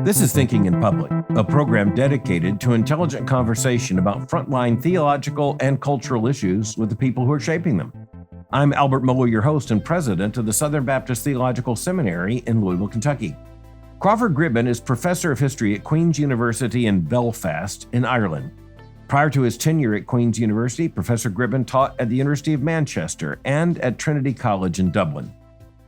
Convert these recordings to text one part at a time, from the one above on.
This is Thinking in Public, a program dedicated to intelligent conversation about frontline theological and cultural issues with the people who are shaping them. I'm Albert Mohler, your host and president of the Southern Baptist Theological Seminary in Louisville, Kentucky. Crawford Gribben is professor of history at Queen's University in Belfast in Ireland. Prior to his tenure at Queen's University, Professor Gribben taught at the University of Manchester and at Trinity College in Dublin.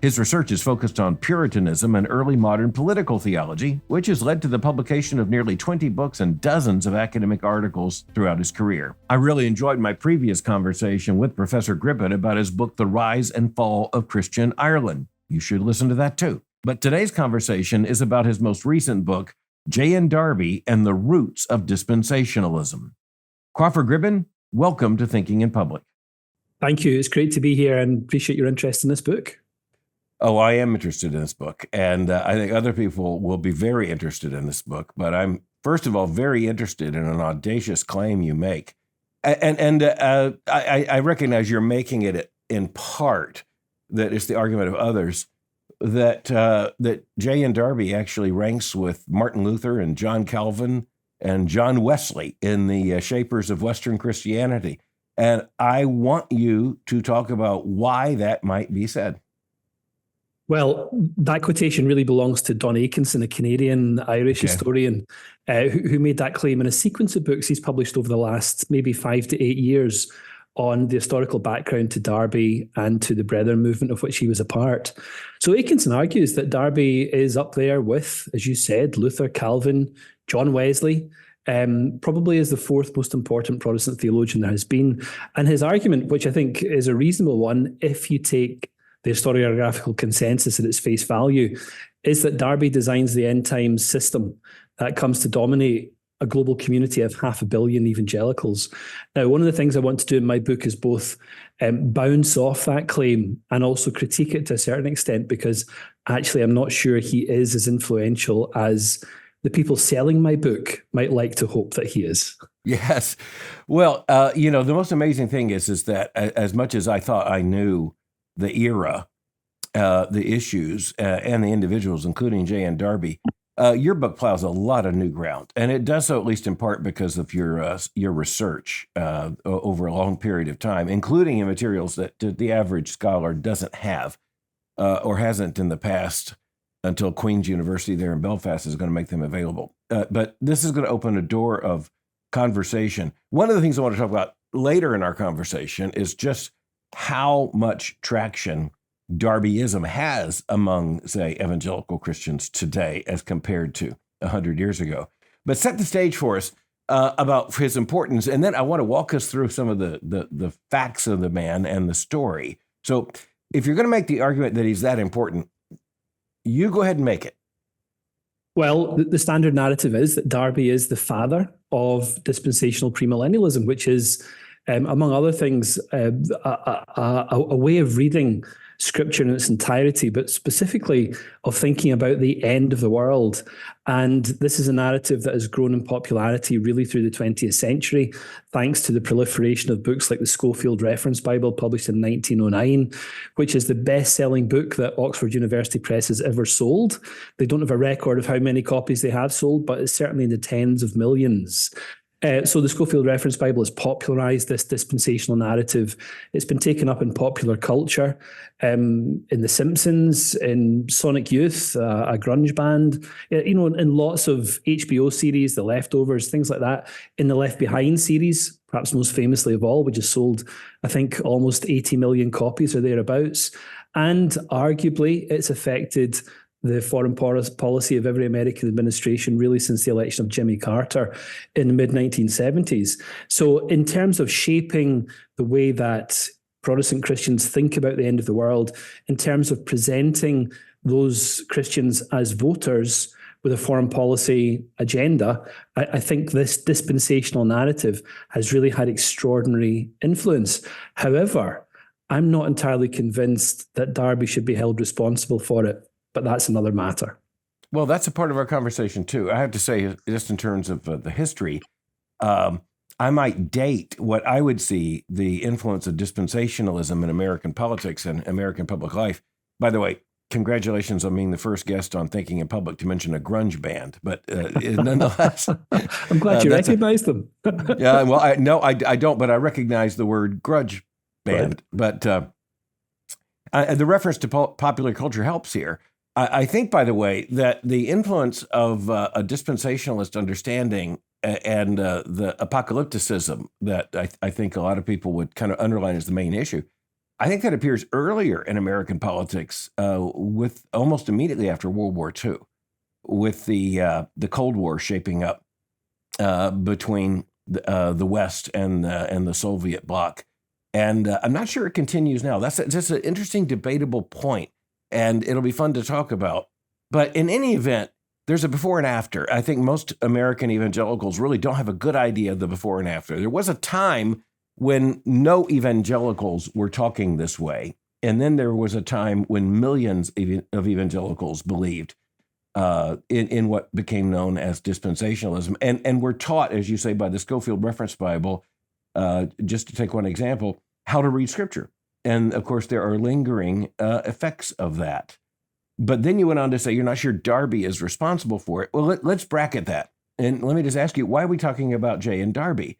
His research is focused on Puritanism and early modern political theology, which has led to the publication of nearly 20 books and dozens of academic articles throughout his career. I really enjoyed my previous conversation with Professor Gribben about his book, The Rise and Fall of Christian Ireland. You should listen to that too. But today's conversation is about his most recent book, Darby and the Roots of Dispensationalism. Crawford Gribben, welcome to Thinking in Public. Thank you. It's great to be here and appreciate your interest in this book. Oh, I am interested in this book, and I think other people will be very interested in this book. But I'm, first of all, very interested in an audacious claim you make. I recognize you're making it in part that it's the argument of others that Darby actually ranks with Martin Luther and John Calvin and John Wesley in the shapers of Western Christianity. And I want you to talk about why that might be said. Well, that quotation really belongs to Don Atkinson, a Canadian-Irish historian who made that claim in a sequence of books he's published over the last maybe 5 to 8 years on the historical background to Darby and to the Brethren movement of which he was a part. So Atkinson argues that Darby is up there with, as you said, Luther, Calvin, John Wesley, probably is the fourth most important Protestant theologian there has been. And his argument, which I think is a reasonable one, if you take the historiographical consensus at its face value, is that Darby designs the end times system that comes to dominate a global community of 500 million evangelicals. Now, one of the things I want to do in my book is both bounce off that claim and also critique it to a certain extent, because actually I'm not sure he is as influential as the people selling my book might like to hope that he is. Yes. Well, the most amazing thing is that as much as I thought I knew the era, the issues, and the individuals, including Darby, your book plows a lot of new ground, and it does so at least in part because of your research over a long period of time, including in materials that the average scholar doesn't have or hasn't in the past until Queen's University there in Belfast is going to make them available. But this is going to open a door of conversation. One of the things I want to talk about later in our conversation is just how much traction Darbyism has among, say, evangelical Christians today as compared to 100 years ago. But set the stage for us about his importance, and then I want to walk us through some of the facts of the man and the story. So if you're going to make the argument that he's that important, you go ahead and make it. Well, the standard narrative is that Darby is the father of dispensational premillennialism, which is, among other things, a way of reading Scripture in its entirety, but specifically of thinking about the end of the world. And this is a narrative that has grown in popularity really through the 20th century, thanks to the proliferation of books like the Schofield Reference Bible, published in 1909, which is the best-selling book that Oxford University Press has ever sold. They don't have a record of how many copies they have sold, but it's certainly in the tens of millions. So the Schofield Reference Bible has popularized this dispensational narrative. It's been taken up in popular culture, in The Simpsons, in Sonic Youth, a grunge band, in lots of HBO series, The Leftovers, things like that. In the Left Behind series, perhaps most famously of all, which has sold, I think, almost 80 million copies or thereabouts. And arguably, it's affected the foreign policy of every American administration really since the election of Jimmy Carter in the mid-1970s. So in terms of shaping the way that Protestant Christians think about the end of the world, in terms of presenting those Christians as voters with a foreign policy agenda, I think this dispensational narrative has really had extraordinary influence. However, I'm not entirely convinced that Darby should be held responsible for it, but that's another matter. Well, that's a part of our conversation, too. I have to say, just in terms of the history, I might date what I would see the influence of dispensationalism in American politics and American public life. By the way, congratulations on being the first guest on Thinking in Public to mention a grunge band. But nonetheless, I'm glad you recognize them. Yeah, well, I don't, but I recognize the word grudge band. Right. But the reference to popular culture helps here. I think, by the way, that the influence of a dispensationalist understanding and the apocalypticism that I think a lot of people would kind of underline as the main issue, I think that appears earlier in American politics, with almost immediately after World War II, with the Cold War shaping up between the West and the Soviet bloc. And I'm not sure it continues now. That's just an interesting, debatable point, and it'll be fun to talk about. But in any event, there's a before and after. I think most American evangelicals really don't have a good idea of the before and after. There was a time when no evangelicals were talking this way, and then there was a time when millions of evangelicals believed in what became known as dispensationalism, and were taught, as you say, by the Scofield Reference Bible, just to take one example, how to read Scripture. And of course, there are lingering effects of that. But then you went on to say you're not sure Darby is responsible for it. Well, let's bracket that. And let me just ask you, why are we talking about Jay and Darby?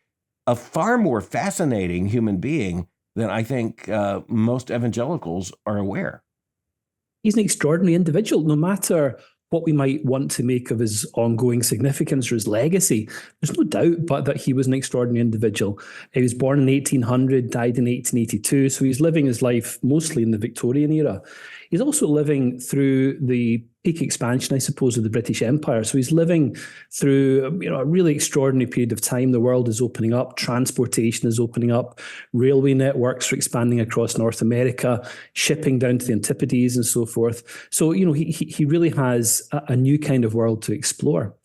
A far more fascinating human being than I think most evangelicals are aware. He's an extraordinary individual, no matter what we might want to make of his ongoing significance or his legacy. There's no doubt but that he was an extraordinary individual. He was born in 1800, died in 1882, so he's living his life mostly in the Victorian era. He's also living through the peak expansion, I suppose, of the British Empire. So he's living through a really extraordinary period of time. The world is opening up, transportation is opening up, railway networks are expanding across North America, shipping down to the Antipodes and so forth. So, he really has a new kind of world to explore.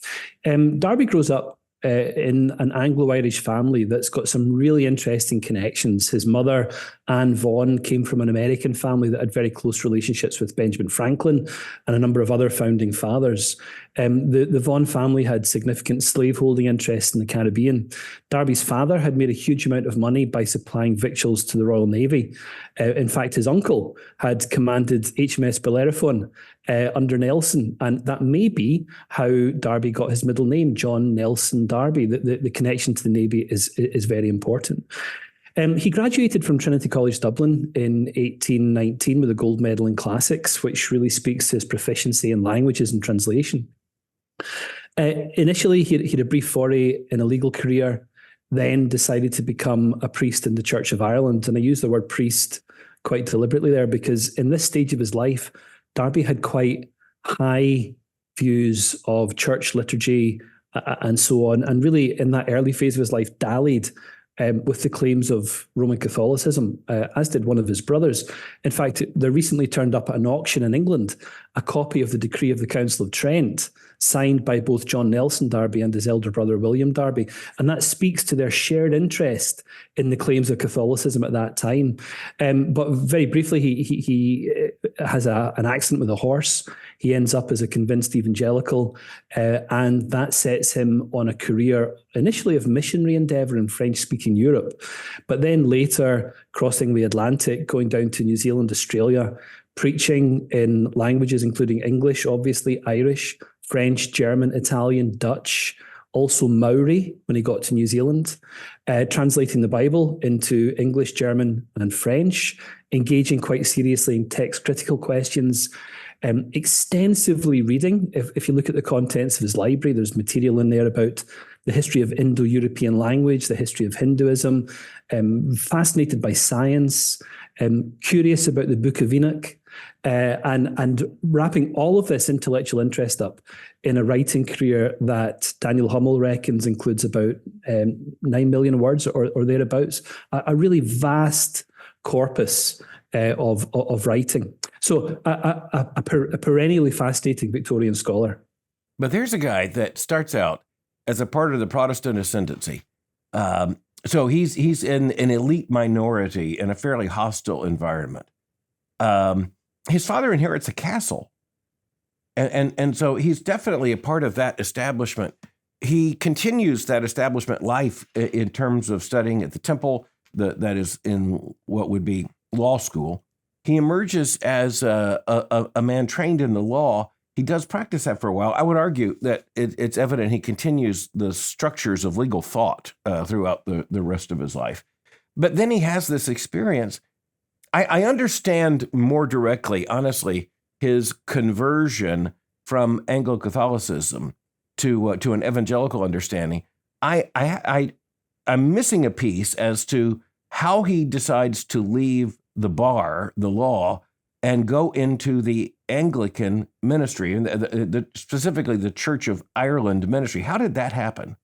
Darby grows up in an Anglo-Irish family that's got some really interesting connections. His mother, Anne Vaughan, came from an American family that had very close relationships with Benjamin Franklin and a number of other founding fathers. The Vaughan family had significant slaveholding interests in the Caribbean. Darby's father had made a huge amount of money by supplying victuals to the Royal Navy. In fact, his uncle had commanded HMS Bellerophon under Nelson, and that may be how Darby got his middle name, John Nelson Darby. The connection to the Navy is very important. He graduated from Trinity College Dublin in 1819 with a gold medal in classics, which really speaks to his proficiency in languages and translation. Initially, he had a brief foray in a legal career, then decided to become a priest in the Church of Ireland. And I use the word priest quite deliberately there because in this stage of his life, Darby had quite high views of church liturgy and so on, and really in that early phase of his life dallied with the claims of Roman Catholicism, as did one of his brothers. In fact, there recently turned up at an auction in England a copy of the Decree of the Council of Trent, signed by both John Nelson Darby and his elder brother William Darby. And that speaks to their shared interest in the claims of Catholicism at that time. But very briefly, he has an accident with a horse. He ends up as a convinced evangelical, and that sets him on a career initially of missionary endeavour in French-speaking Europe, but then later crossing the Atlantic, going down to New Zealand, Australia, preaching in languages including English, obviously, Irish, French, German, Italian, Dutch, also Maori when he got to New Zealand, translating the Bible into English, German, and French, engaging quite seriously in text critical questions, extensively reading. If you look at the contents of his library, there's material in there about the history of Indo-European language, the history of Hinduism, fascinated by science, curious about the Book of Enoch, and wrapping all of this intellectual interest up in a writing career that Daniel Hummel reckons includes about 9 million words or thereabouts, a really vast corpus of writing. So a perennially fascinating Victorian scholar. But there's a guy that starts out as a part of the Protestant ascendancy. So he's in an elite minority in a fairly hostile environment. His father inherits a castle. And so he's definitely a part of that establishment. He continues that establishment life in terms of studying at the temple that is in what would be law school. he emerges as a man trained in the law. He does practice that for a while. I would argue that it's evident he continues the structures of legal thought throughout the rest of his life. But then he has this experience. I understand more directly, honestly, his conversion from Anglo-Catholicism to an evangelical understanding. I'm missing a piece as to how he decides to leave the bar, the law, and go into the Anglican ministry, and specifically the Church of Ireland ministry. How did that happen?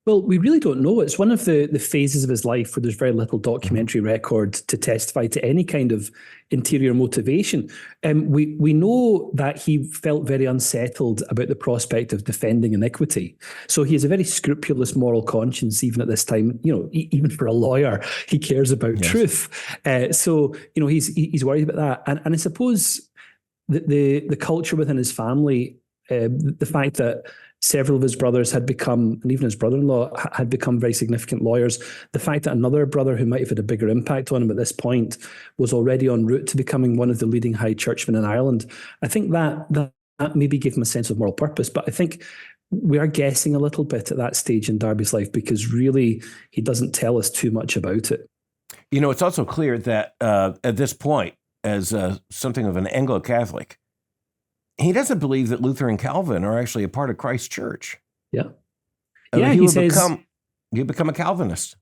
Well, we really don't know. It's one of the phases of his life where there's very little documentary record to testify to any kind of interior motivation. We know that he felt very unsettled about the prospect of defending iniquity. So he has a very scrupulous moral conscience, even at this time. Even for a lawyer, he cares about truth. So he's worried about that. And I suppose the culture within his family, the fact that several of his brothers had become, and even his brother-in-law had become very significant lawyers. The fact that another brother who might have had a bigger impact on him at this point was already en route to becoming one of the leading high churchmen in Ireland. I think that maybe gave him a sense of moral purpose. But I think we are guessing a little bit at that stage in Darby's life because really he doesn't tell us too much about it. It's also clear that at this point, as something of an Anglo-Catholic, he doesn't believe that Luther and Calvin are actually a part of Christ's church. Yeah. He says you become a Calvinist.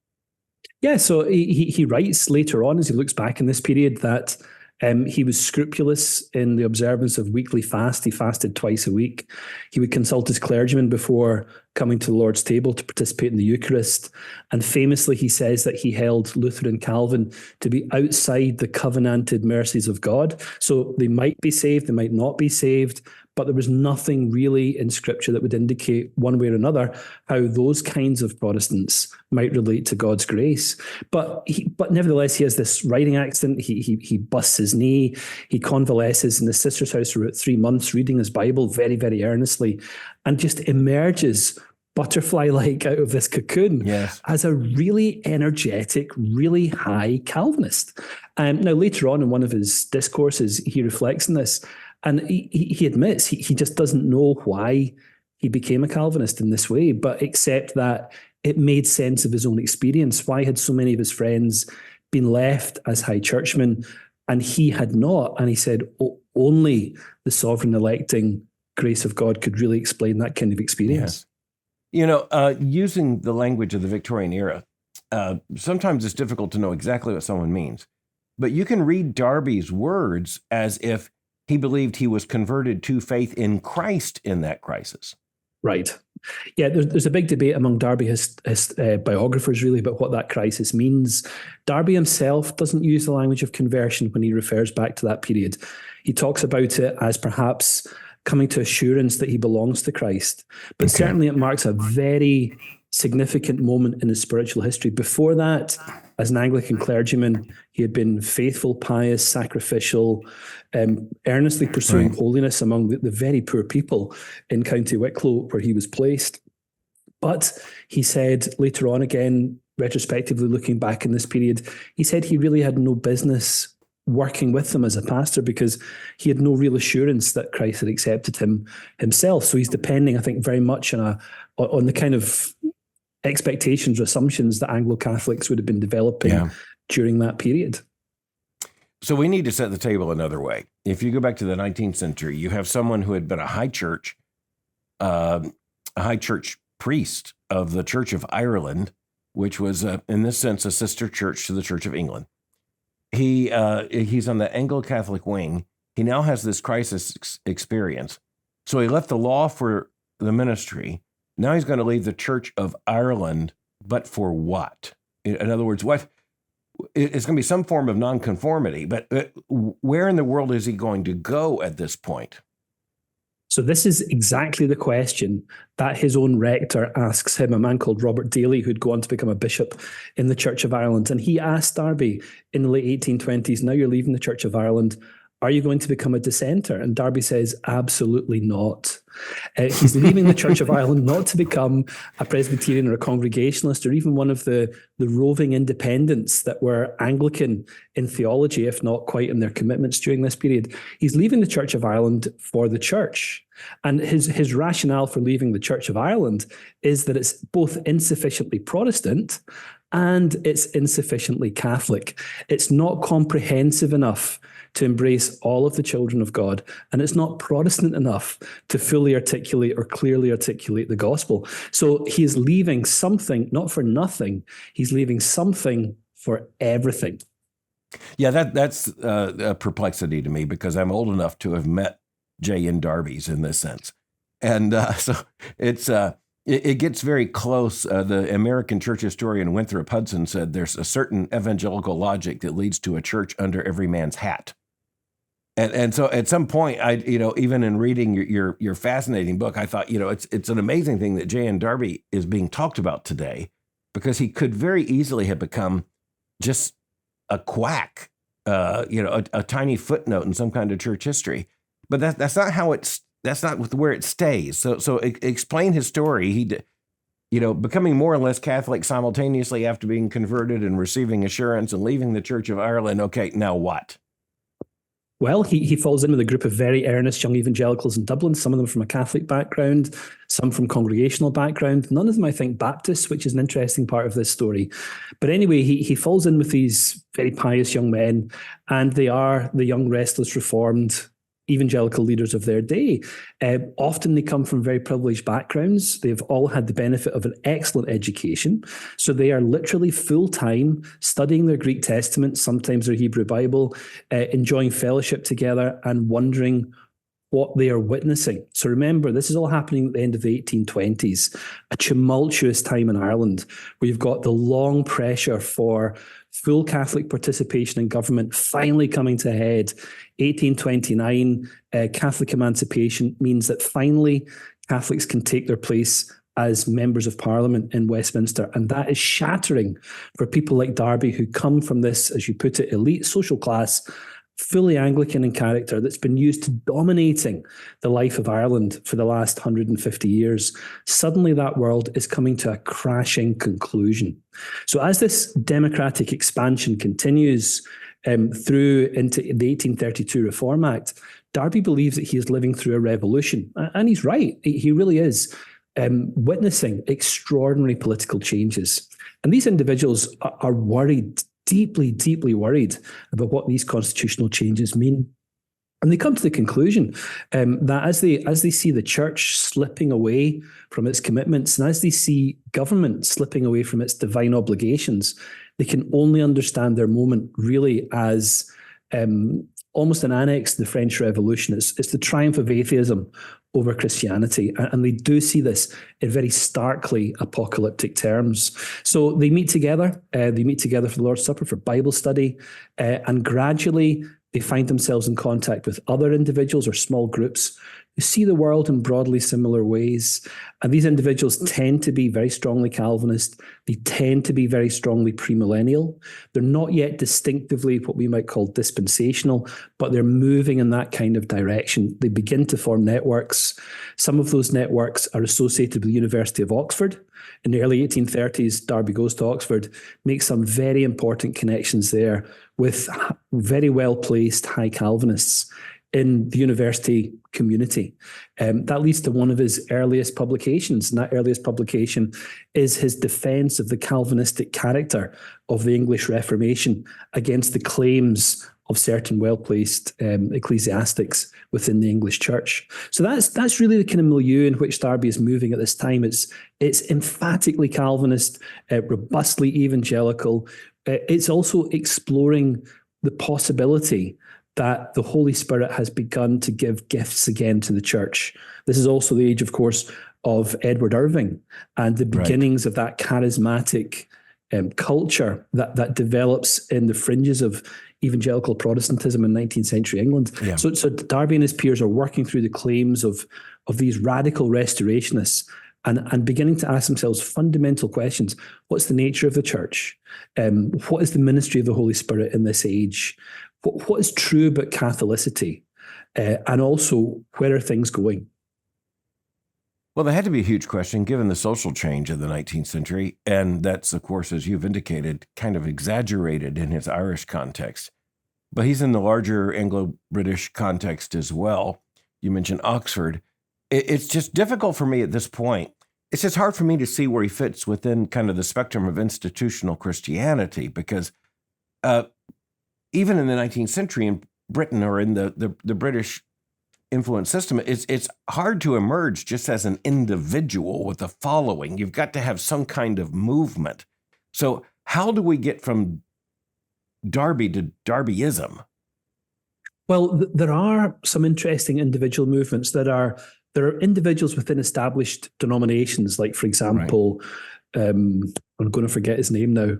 Yeah, so he writes later on as he looks back in this period that he was scrupulous in the observance of weekly fast. He fasted twice a week. He would consult his clergyman before coming to the Lord's table to participate in the Eucharist. And famously, he says that he held Luther and Calvin to be outside the covenanted mercies of God. So they might be saved, they might not be saved, but there was nothing really in Scripture that would indicate one way or another how those kinds of Protestants might relate to God's grace. But nevertheless, he has this writing accident. He busts his knee. He convalesces in his sister's house for about 3 months, reading his Bible very, very earnestly, and just emerges butterfly-like out of this cocoon as a really energetic, really high Calvinist. Now, later on in one of his discourses, he reflects on this. And he admits he just doesn't know why he became a Calvinist in this way, but except that it made sense of his own experience. Why had so many of his friends been left as high churchmen and he had not? And he said, only the sovereign electing grace of God could really explain that kind of experience. Yes. Using the language of the Victorian era, sometimes it's difficult to know exactly what someone means. But you can read Darby's words as if he believed he was converted to faith in Christ in that crisis. Right. Yeah, there's a big debate among Darby his biographers really about what that crisis means. Darby himself doesn't use the language of conversion when he refers back to that period. He talks about it as perhaps coming to assurance that he belongs to Christ. But certainly it marks a very significant moment in his spiritual history. Before that, as an Anglican clergyman, he had been faithful, pious, sacrificial, earnestly pursuing holiness among the very poor people in County Wicklow where he was placed. But he said later on, again, retrospectively looking back in this period, he said he really had no business working with them as a pastor because he had no real assurance that Christ had accepted him himself. So he's depending, I think, very much on the kind of expectations or assumptions that Anglo-Catholics would have been developing during that period. So we need to set the table another way. If you go back to the 19th century, you have someone who had been a high church priest of the Church of Ireland, which was, in this sense, a sister church to the Church of England. He's on the Anglo-Catholic wing. He now has this crisis experience. So he left the law for the ministry. Now he's going to leave the Church of Ireland, but for what? In other words, what? It's going to be some form of nonconformity, but where in the world is he going to go at this point? So this is exactly the question that his own rector asks him, a man called Robert Daly, who'd go on to become a bishop in the Church of Ireland. And he asked Darby in the late 1820s, now you're leaving the Church of Ireland, are you going to become a dissenter? And Darby says, absolutely not. He's leaving the Church of Ireland not to become a Presbyterian or a Congregationalist or even one of the roving independents that were Anglican in theology, if not quite in their commitments during this period. He's leaving the Church of Ireland for the church. And his rationale for leaving the Church of Ireland is that it's both insufficiently Protestant and it's insufficiently Catholic. It's not comprehensive enough to embrace all of the children of God, and it's not Protestant enough to fully articulate or clearly articulate the gospel. So he is leaving something, not for nothing, he's leaving something for everything. Yeah, that's a perplexity to me, because I'm old enough to have met J. N. Darby's in this sense. And so it gets very close. The American church historian Winthrop Hudson said there's a certain evangelical logic that leads to a church under every man's hat. And so at some point, even in reading your fascinating book, I thought, it's an amazing thing that J. N. Darby is being talked about today, because he could very easily have become just a quack, a tiny footnote in some kind of church history. But that's not how that's not where it stays. So explain his story. He, becoming more or less Catholic simultaneously after being converted and receiving assurance and leaving the Church of Ireland. Okay, now what? Well, he falls in with a group of very earnest young evangelicals in Dublin, some of them from a Catholic background, some from congregational background, none of them, I think, Baptist, which is an interesting part of this story. But anyway, he falls in with these very pious young men, and they are the young, restless, reformed evangelical leaders of their day. Often they come from very privileged backgrounds. They've all had the benefit of an excellent education. So they are literally full-time studying their Greek Testament, sometimes their Hebrew Bible, enjoying fellowship together and wondering what they are witnessing. So remember, this is all happening at the end of the 1820s, a tumultuous time in Ireland, where you've got the long pressure for full Catholic participation in government finally coming to a head. 1829, Catholic emancipation means that finally Catholics can take their place as members of Parliament in Westminster. And that is shattering for people like Darby, who come from this, as you put it, elite social class, fully Anglican in character, that's been used to dominating the life of Ireland for the last 150 years. Suddenly that world is coming to a crashing conclusion. So as this democratic expansion continues through into the 1832 Reform Act, Darby believes that he is living through a revolution. And he's right. He really is witnessing extraordinary political changes. And these individuals are worried, deeply, deeply worried about what these constitutional changes mean. And they come to the conclusion that as they see the church slipping away from its commitments, and as they see government slipping away from its divine obligations, they can only understand their moment really as almost an annex to the French Revolution. It's the triumph of atheism over Christianity. And they do see this in very starkly apocalyptic terms. So they meet together. They meet together for the Lord's Supper, for Bible study. And gradually they find themselves in contact with other individuals or small groups who see the world in broadly similar ways. And these individuals tend to be very strongly Calvinist. They tend to be very strongly premillennial. They're not yet distinctively what we might call dispensational, but they're moving in that kind of direction. They begin to form networks. Some of those networks are associated with the University of Oxford. In the early 1830s, Darby goes to Oxford, makes some very important connections there with very well-placed high Calvinists in the university community. That leads to one of his earliest publications, and that earliest publication is his defense of the Calvinistic character of the English Reformation against the claims of certain well-placed ecclesiastics within the English church. So that's really the kind of milieu in which Darby is moving at this time. It's emphatically Calvinist, robustly evangelical. It's also exploring the possibility that the Holy Spirit has begun to give gifts again to the church. This is also the age, of course, of Edward Irving and the beginnings of that charismatic culture that develops in the fringes of evangelical Protestantism in 19th century England. Yeah. So Darby and his peers are working through the claims of these radical restorationists and beginning to ask themselves fundamental questions. What's the nature of the church? What is the ministry of the Holy Spirit in this age? what is true about Catholicity, and also where are things going? Well, that had to be a huge question given the social change of the 19th century. And that's, of course, as you've indicated, kind of exaggerated in his Irish context. But he's in the larger Anglo-British context as well. You mentioned Oxford. It's just difficult for me at this point. It's just hard for me to see where he fits within kind of the spectrum of institutional Christianity, because even in the 19th century in Britain, or in the British influence system, it's hard to emerge just as an individual with a following. You've got to have some kind of movement. So how do we get from Darby to Darbyism? Well, there are some interesting individual movements there are individuals within established denominations, like, for example, I'm going to forget his name now,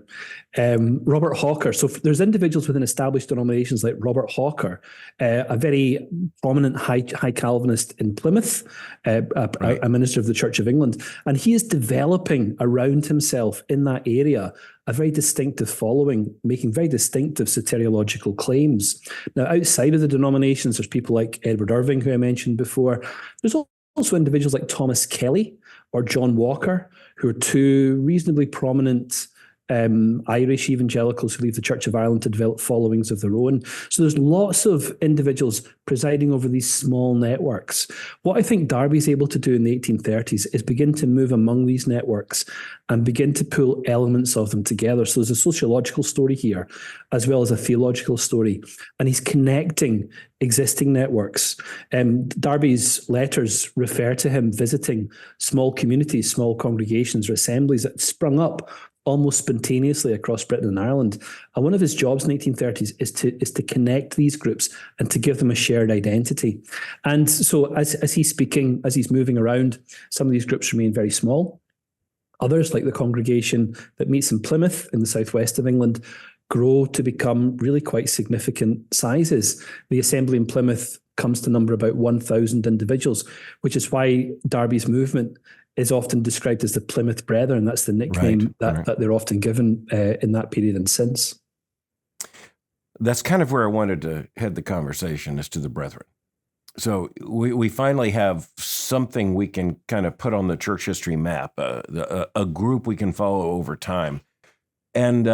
Robert Hawker. So there's individuals within established denominations like Robert Hawker, a very prominent high Calvinist in Plymouth, a minister of the Church of England. And he is developing around himself in that area a very distinctive following, making very distinctive soteriological claims. Now, outside of the denominations, there's people like Edward Irving, who I mentioned before. There's also individuals like Thomas Kelly or John Walker, who are two reasonably prominent Irish evangelicals who leave the Church of Ireland to develop followings of their own. So there's lots of individuals presiding over these small networks. What I think Darby's able to do in the 1830s is begin to move among these networks and begin to pull elements of them together. So there's a sociological story here, as well as a theological story. And he's connecting existing networks. Darby's letters refer to him visiting small communities, small congregations or assemblies that sprung up almost spontaneously across Britain and Ireland. And one of his jobs in the 1830s is to connect these groups and to give them a shared identity. And so as he's speaking, as he's moving around, some of these groups remain very small. Others, like the congregation that meets in Plymouth in the southwest of England, grow to become really quite significant sizes. The assembly in Plymouth comes to number about 1,000 individuals, which is why Darby's movement is often described as the Plymouth Brethren. That's the nickname that they're often given in that period and since. That's kind of where I wanted to head the conversation, as to the Brethren. So we finally have something we can kind of put on the church history map, a group we can follow over time. And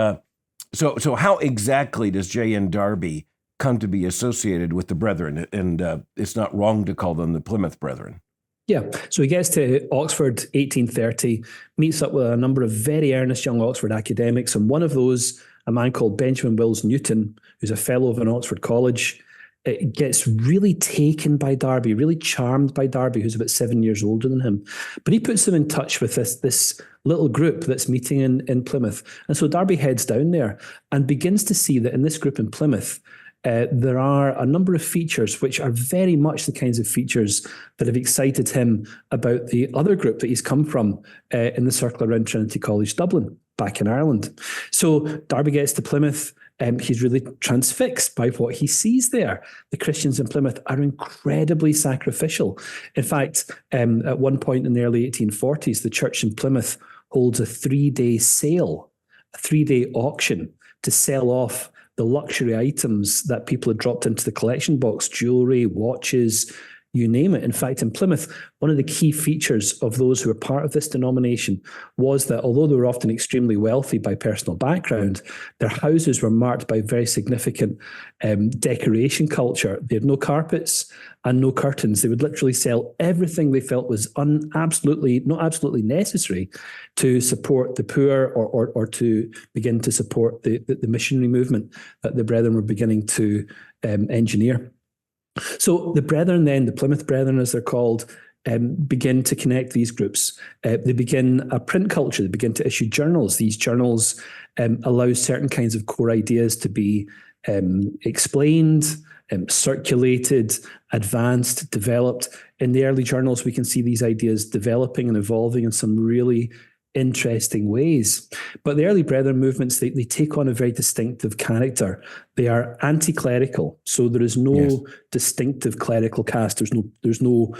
so how exactly does J.N. Darby come to be associated with the Brethren? And it's not wrong to call them the Plymouth Brethren. Yeah, so he gets to Oxford, 1830, meets up with a number of very earnest young Oxford academics, and one of those, a man called Benjamin Wills Newton, who's a fellow of an Oxford college, gets really taken by Darby, really charmed by Darby, who's about 7 years older than him. But he puts him in touch with this little group that's meeting in Plymouth. And so Darby heads down there and begins to see that in this group in Plymouth, there are a number of features which are very much the kinds of features that have excited him about the other group that he's come from in the circle around Trinity College, Dublin, back in Ireland. So Darby gets to Plymouth. He's really transfixed by what he sees there. The Christians in Plymouth are incredibly sacrificial. In fact, at one point in the early 1840s, the church in Plymouth holds a 3-day sale, a 3-day auction to sell off the luxury items that people had dropped into the collection box, jewelry, watches, you name it. In fact, in Plymouth, one of the key features of those who were part of this denomination was that although they were often extremely wealthy by personal background, their houses were marked by very significant decoration culture. They had no carpets and no curtains. They would literally sell everything they felt was not absolutely necessary to support the poor or to begin to support the missionary movement that the Brethren were beginning to engineer. So the Brethren then, the Plymouth Brethren as they're called, begin to connect these groups. They begin a print culture. They begin to issue journals. These journals allow certain kinds of core ideas to be explained, circulated, advanced, developed. In the early journals, we can see these ideas developing and evolving in some really interesting ways. But the early Brethren movements, they take on a very distinctive character. They are anti-clerical, so there is no distinctive clerical caste. There's no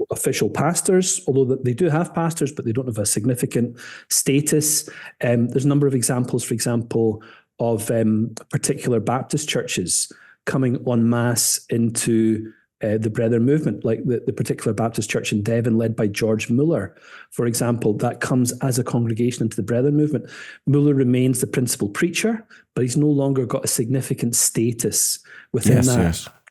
official pastors, although they do have pastors, but they don't have a significant status. There's a number of examples, for example, of particular Baptist churches coming en masse into the Brethren movement, like the particular Baptist church in Devon led by George Mohler, for example, that comes as a congregation into the Brethren movement. Mohler remains the principal preacher, but he's no longer got a significant status within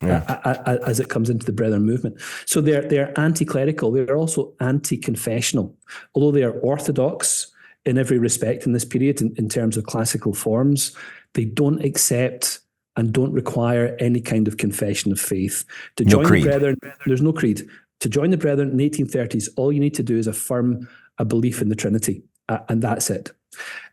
as it comes into the Brethren movement. So they're anti-clerical. They're also anti-confessional, although they are orthodox in every respect in this period in terms of classical forms. They don't accept and don't require any kind of confession of faith. To join the Brethren, there's no creed. To join the Brethren in the 1830s, all you need to do is affirm a belief in the Trinity, and that's it.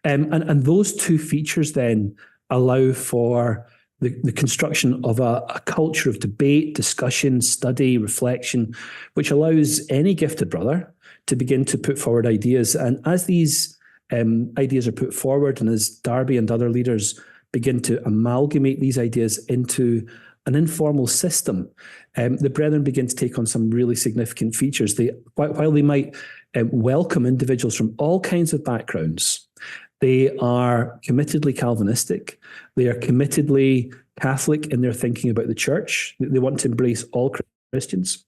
And those two features then allow for the construction of a culture of debate, discussion, study, reflection, which allows any gifted brother to begin to put forward ideas. And as these ideas are put forward, and as Darby and other leaders begin to amalgamate these ideas into an informal system, the Brethren begin to take on some really significant features. While they might welcome individuals from all kinds of backgrounds, they are committedly Calvinistic. They are committedly Catholic in their thinking about the church. They want to embrace all Christians.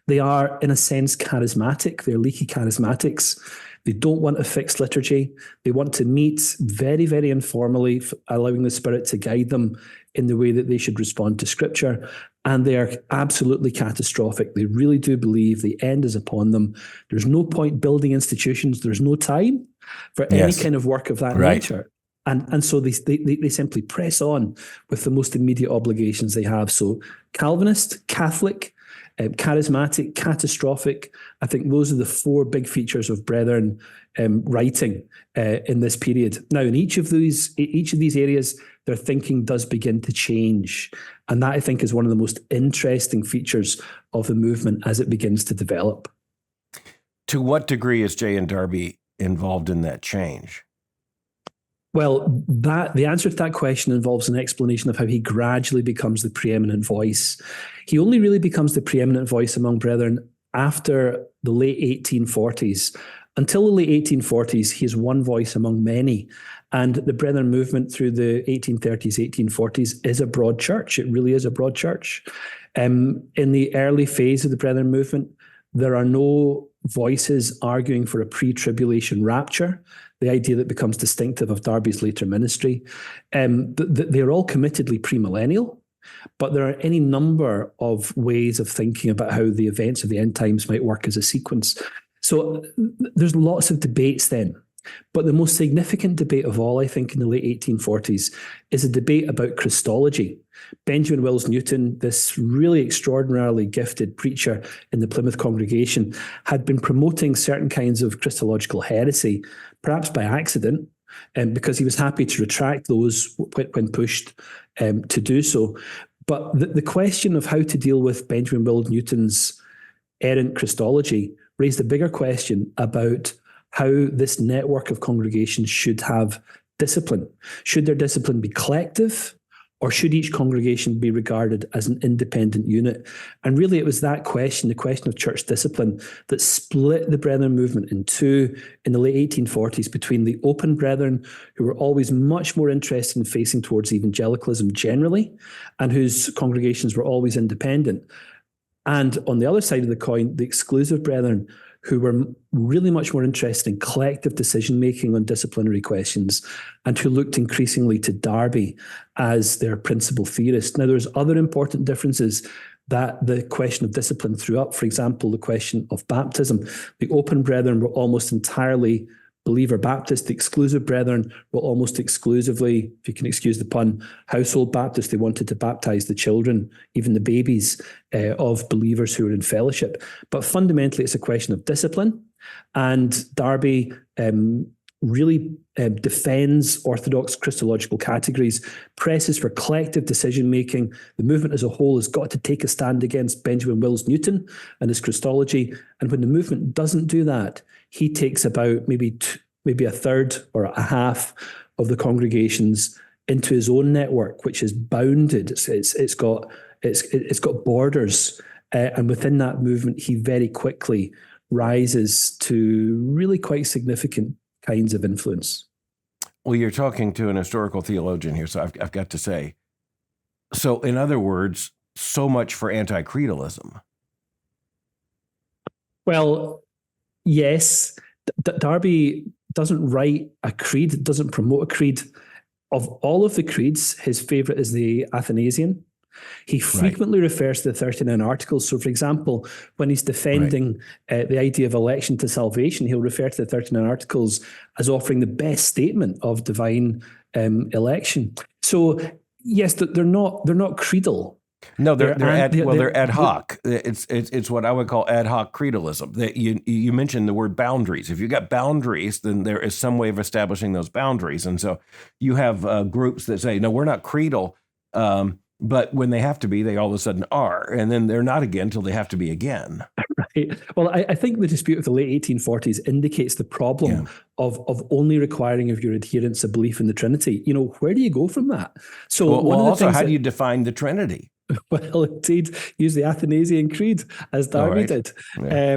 They are, in a sense, charismatic. They're leaky charismatics. They don't want a fixed liturgy. They want to meet very, very informally, allowing the Spirit to guide them in the way that they should respond to Scripture. And they are absolutely catastrophic. They really do believe the end is upon them. There's no point building institutions. There's no time for any kind of work of that nature. And so they simply press on with the most immediate obligations they have. So Calvinist, Catholic, charismatic, catastrophic. I think those are the four big features of Brethren writing in this period. Now, in each of these areas, their thinking does begin to change. And that, I think, is one of the most interesting features of the movement as it begins to develop. To what degree is J. and Darby involved in that change? Well, the answer to that question involves an explanation of how he gradually becomes the preeminent voice. He only really becomes the preeminent voice among Brethren after the late 1840s. Until the late 1840s, he is one voice among many. And the Brethren movement through the 1830s, 1840s is a broad church. It really is a broad church. In the early phase of the Brethren movement, there are no voices arguing for a pre-tribulation rapture, the idea that becomes distinctive of Darby's later ministry. They're all committedly premillennial, but there are any number of ways of thinking about how the events of the end times might work as a sequence. So there's lots of debates then. But the most significant debate of all, I think, in the late 1840s is a debate about Christology. Benjamin Wills Newton, this really extraordinarily gifted preacher in the Plymouth congregation, had been promoting certain kinds of Christological heresy, perhaps by accident, because he was happy to retract those when pushed to do so. But the question of how to deal with Benjamin Wills Newton's errant Christology raised a bigger question about how this network of congregations should have discipline. Should their discipline be collective, or should each congregation be regarded as an independent unit? And really, it was that question, the question of church discipline, that split the Brethren movement in two in the late 1840s between the open Brethren, who were always much more interested in facing towards evangelicalism generally, and whose congregations were always independent. And on the other side of the coin, the exclusive Brethren, who were really much more interested in collective decision-making on disciplinary questions, and who looked increasingly to Darby as their principal theorist. Now, there's other important differences that the question of discipline threw up. For example, the question of baptism. The open Brethren were almost entirely believer Baptist. The exclusive Brethren were almost exclusively, if you can excuse the pun, household Baptist. They wanted to baptize the children, even the babies, of believers who were in fellowship. But fundamentally, it's a question of discipline. And Darby really defends orthodox Christological categories, presses for collective decision-making. The movement as a whole has got to take a stand against Benjamin Wills Newton and his Christology. And when the movement doesn't do that, he takes about maybe a third or a half of the congregations into his own network, which is bounded. It's got borders, and within that movement, he very quickly rises to really quite significant kinds of influence. Well, you're talking to an historical theologian here, so I've got to say. So, in other words, so much for anti-creedalism. Well, yes, Darby doesn't write a creed, doesn't promote a creed. Of all of the creeds, his favorite is the Athanasian. He frequently refers to the 39 Articles. So, for example, when he's defending the idea of election to salvation, he'll refer to the 39 Articles as offering the best statement of divine election. So, yes, they're not creedal. No, they're ad hoc. It's what I would call ad hoc creedalism. That you mentioned the word boundaries. If you've got boundaries, then there is some way of establishing those boundaries. And so you have groups that say, no, we're not creedal, but when they have to be, they all of a sudden are, and then they're not again until they have to be again. Right. Well, I think the dispute of the late 1840s indicates the problem of only requiring of your adherents a belief in the Trinity. You know, where do you go from that? So, also, how do you define the Trinity? Well, indeed, use the Athanasian Creed, as Darby did. Yeah.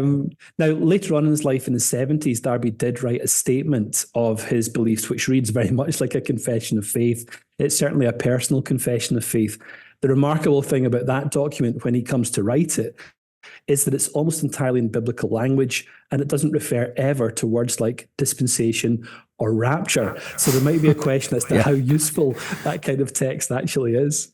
Now, later on in his life in the 70s, Darby did write a statement of his beliefs, which reads very much like a confession of faith. It's certainly a personal confession of faith. The remarkable thing about that document, when he comes to write it, is that it's almost entirely in biblical language, and it doesn't refer ever to words like dispensation or rapture. So there might be a question as to how useful that kind of text actually is.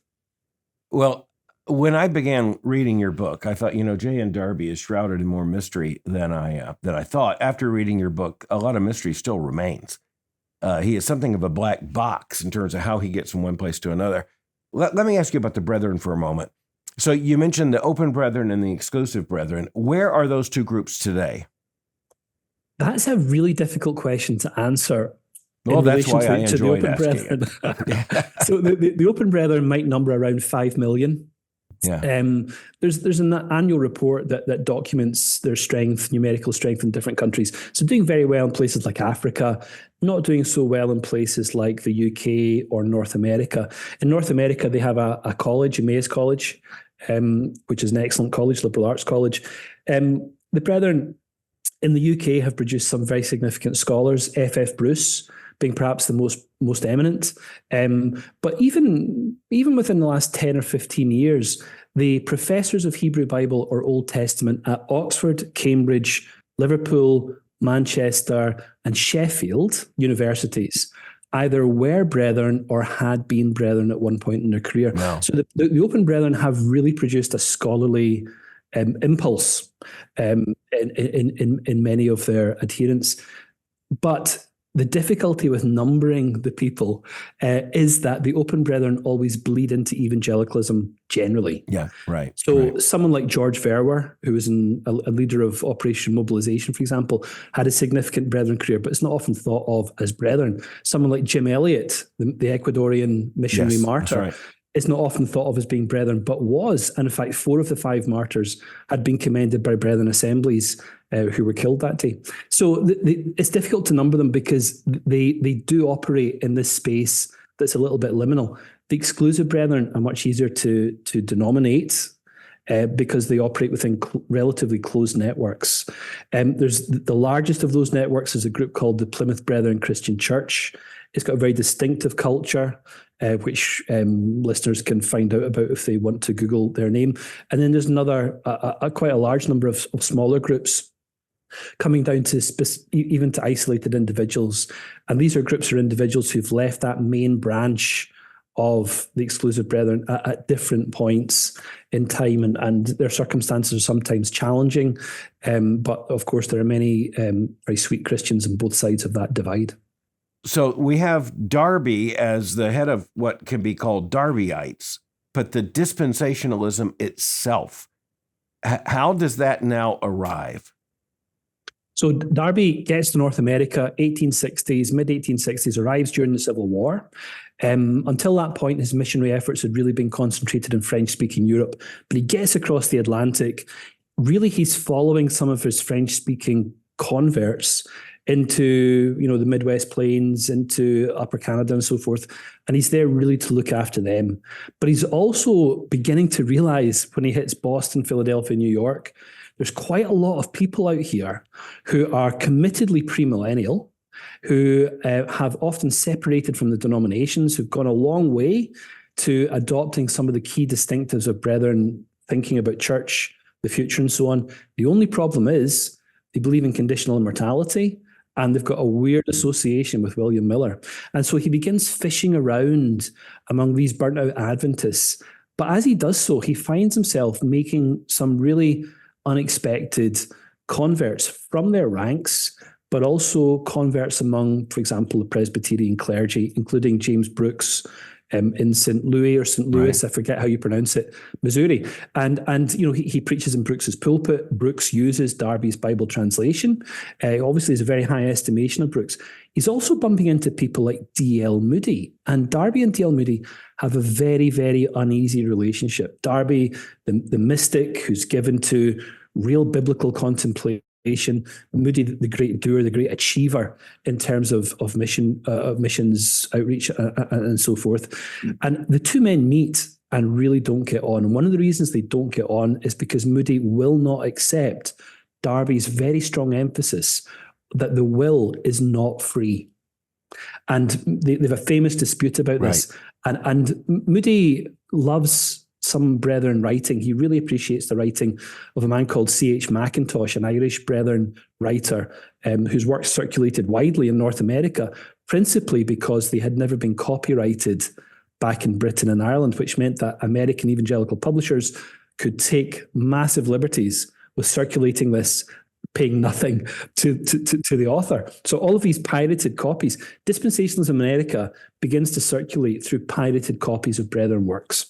Well, when I began reading your book, I thought, J.N. Darby is shrouded in more mystery than I thought. After reading your book, a lot of mystery still remains. He is something of a black box in terms of how he gets from one place to another. Let me ask you about the brethren for a moment. So you mentioned the open brethren and the exclusive brethren. Where are those two groups today? That's a really difficult question to answer. Well, that's why I enjoyed asking. So the open brethren might number around 5 million. Yeah. There's an annual report that documents their strength, numerical strength in different countries. So doing very well in places like Africa, not doing so well in places like the UK or North America. In North America, they have a college, Emmaus College, which is an excellent college, liberal arts college. The brethren in the UK have produced some very significant scholars, F.F. Bruce being perhaps the most eminent. But even within the last 10 or 15 years, the professors of Hebrew Bible or Old Testament at Oxford, Cambridge, Liverpool, Manchester, and Sheffield universities either were brethren or had been brethren at one point in their career. No. So the open brethren have really produced a scholarly impulse in many of their adherents. But the difficulty with numbering the people is that the open brethren always bleed into evangelicalism generally. Yeah, right. So someone like George Verwer, who was a leader of Operation Mobilization, for example, had a significant brethren career, but it's not often thought of as brethren. Someone like Jim Elliot, the Ecuadorian missionary martyr, is not often thought of as being brethren, but was. And in fact, 4 of the 5 martyrs had been commended by brethren assemblies who were killed that day. So it's difficult to number them because they do operate in this space that's a little bit liminal. The exclusive brethren are much easier to denominate because they operate within relatively closed networks. There's the largest of those networks is a group called the Plymouth Brethren Christian Church. It's got a very distinctive culture, which listeners can find out about if they want to Google their name. And then there's another, quite a large number of smaller groups coming down to even to isolated individuals. And these are groups or individuals who've left that main branch of the exclusive brethren at different points in time, and their circumstances are sometimes challenging. But of course, there are many very sweet Christians on both sides of that divide. So we have Darby as the head of what can be called Darbyites, but the dispensationalism itself, how does that now arrive? So Darby gets to North America, 1860s, mid-1860s, arrives during the Civil War. Until that point, his missionary efforts had really been concentrated in French-speaking Europe, but he gets across the Atlantic. Really, he's following some of his French-speaking converts into, the Midwest Plains, into Upper Canada and so forth. And he's there really to look after them. But he's also beginning to realize when he hits Boston, Philadelphia, New York, there's quite a lot of people out here who are committedly premillennial, who have often separated from the denominations, who've gone a long way to adopting some of the key distinctives of Brethren thinking about church, the future, and so on. The only problem is they believe in conditional immortality, and they've got a weird association with William Miller. And so he begins fishing around among these burnt out Adventists. But as he does so, he finds himself making some really unexpected converts from their ranks, but also converts among, for example, the Presbyterian clergy, including James Brooks, in St. Louis or St. Louis, Right. I forget how you pronounce it, Missouri. And he preaches in Brooks's pulpit. Brooks uses Darby's Bible translation. Obviously, there's a very high estimation of Brooks. He's also bumping into people like D.L. Moody. And Darby and D.L. Moody have a very, very uneasy relationship. Darby, the mystic who's given to real biblical contemplation, Moody, the great doer, the great achiever in terms of missions outreach and so forth. And the two men meet and really don't get on. And one of the reasons they don't get on is because Moody will not accept Darby's very strong emphasis that the will is not free. And they have a famous dispute about this. And Moody loves some Brethren writing. He really appreciates the writing of a man called C.H. Mackintosh, an Irish Brethren writer, whose work circulated widely in North America, principally because they had never been copyrighted back in Britain and Ireland, which meant that American evangelical publishers could take massive liberties with circulating this, paying nothing to the author. So all of these pirated copies, Dispensationalism in America begins to circulate through pirated copies of Brethren works.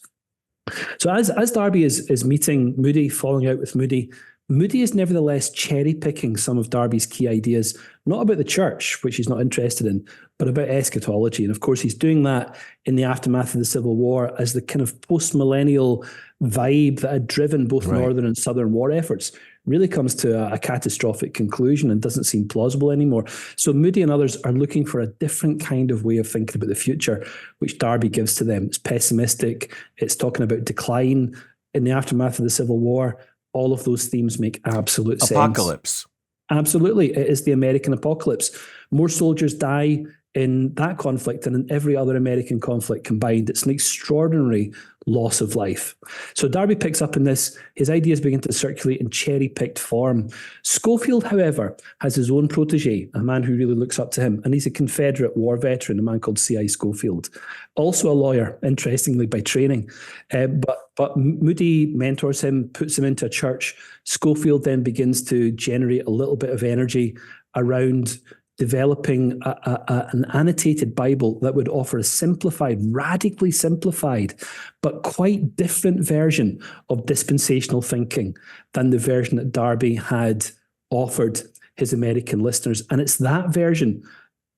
So as Darby is meeting Moody, falling out with Moody, Moody is nevertheless cherry-picking some of Darby's key ideas, not about the church, which he's not interested in, but about eschatology. And of course, he's doing that in the aftermath of the Civil War as the kind of post-millennial vibe that had driven both Northern and Southern war efforts really comes to a catastrophic conclusion and doesn't seem plausible anymore. So Moody and others are looking for a different kind of way of thinking about the future, which Darby gives to them. It's pessimistic. It's talking about decline in the aftermath of the Civil War. All of those themes make absolute sense. Apocalypse. Absolutely. It is the American apocalypse. More soldiers die in that conflict than in every other American conflict combined. It's an extraordinary loss of life. So Darby picks up in this. His ideas begin to circulate in cherry-picked form. Schofield, however, has his own protege, a man who really looks up to him, and he's a Confederate war veteran, a man called C.I. Schofield, also a lawyer, interestingly, by training. But Moody mentors him, puts him into a church. Schofield then begins to generate a little bit of energy around developing an annotated Bible that would offer a simplified, radically simplified, but quite different version of dispensational thinking than the version that Darby had offered his American listeners. And it's that version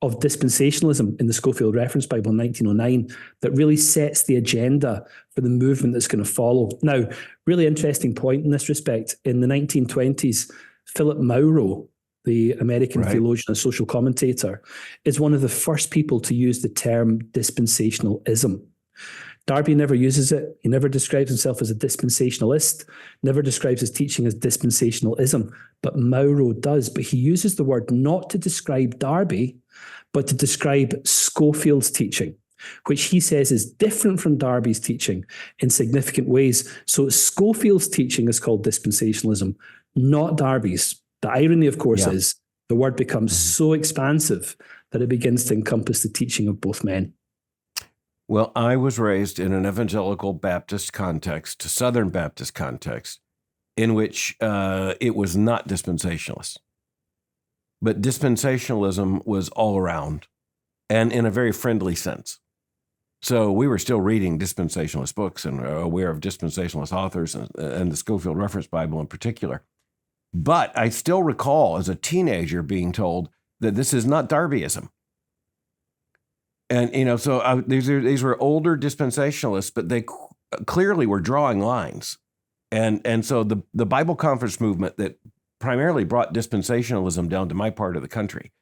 of dispensationalism in the Schofield Reference Bible in 1909 that really sets the agenda for the movement that's going to follow. Now, really interesting point in this respect, in the 1920s, Philip Maurow, the American theologian and social commentator, is one of the first people to use the term dispensationalism. Darby never uses it. He never describes himself as a dispensationalist, never describes his teaching as dispensationalism, but Maurow does. But he uses the word not to describe Darby, but to describe Schofield's teaching, which he says is different from Darby's teaching in significant ways. So Schofield's teaching is called dispensationalism, not Darby's. The irony, of course, is the word becomes so expansive that it begins to encompass the teaching of both men. Well, I was raised in an evangelical Baptist context, Southern Baptist context, in which it was not dispensationalist. But dispensationalism was all around and in a very friendly sense. So we were still reading dispensationalist books and aware of dispensationalist authors and the Schofield Reference Bible in particular. But I still recall as a teenager being told that this is not Darbyism. And, so these were older dispensationalists, but they clearly were drawing lines. And so the Bible conference movement that primarily brought dispensationalism down to my part of the country,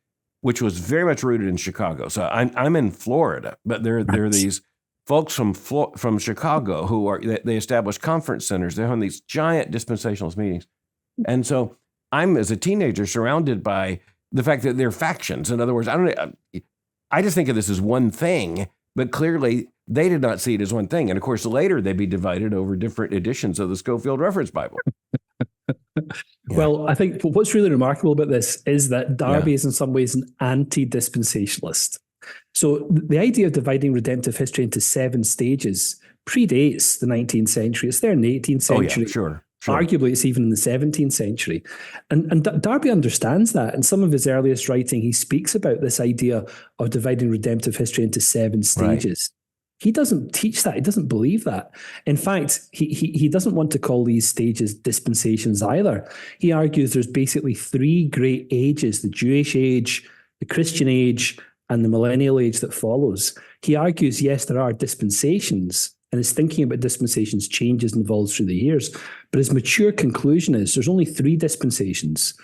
which was very much rooted in Chicago. So I'm in Florida, but there are these folks from Chicago who they establish conference centers. They're on these giant dispensationalist meetings. And so I'm, as a teenager, surrounded by the fact that they're factions. In other words, I just think of this as one thing, but clearly they did not see it as one thing. And of course, later they'd be divided over different editions of the Scofield Reference Bible. Well, I think what's really remarkable about this is that Darby Yeah. is in some ways an anti-dispensationalist. So the idea of dividing redemptive history into 7 stages predates the 19th century. It's there in the 18th century. Oh, yeah, sure. Arguably, it's even in the 17th century. And Darby understands that. In some of his earliest writing, he speaks about this idea of dividing redemptive history into 7 stages. Right. He doesn't teach that. He doesn't believe that. In fact, he doesn't want to call these stages dispensations either. He argues there's basically 3 great ages, the Jewish age, the Christian age, and the millennial age that follows. He argues, yes, there are dispensations, and his thinking about dispensations changes and evolves through the years. But his mature conclusion is there's only 3 dispensations: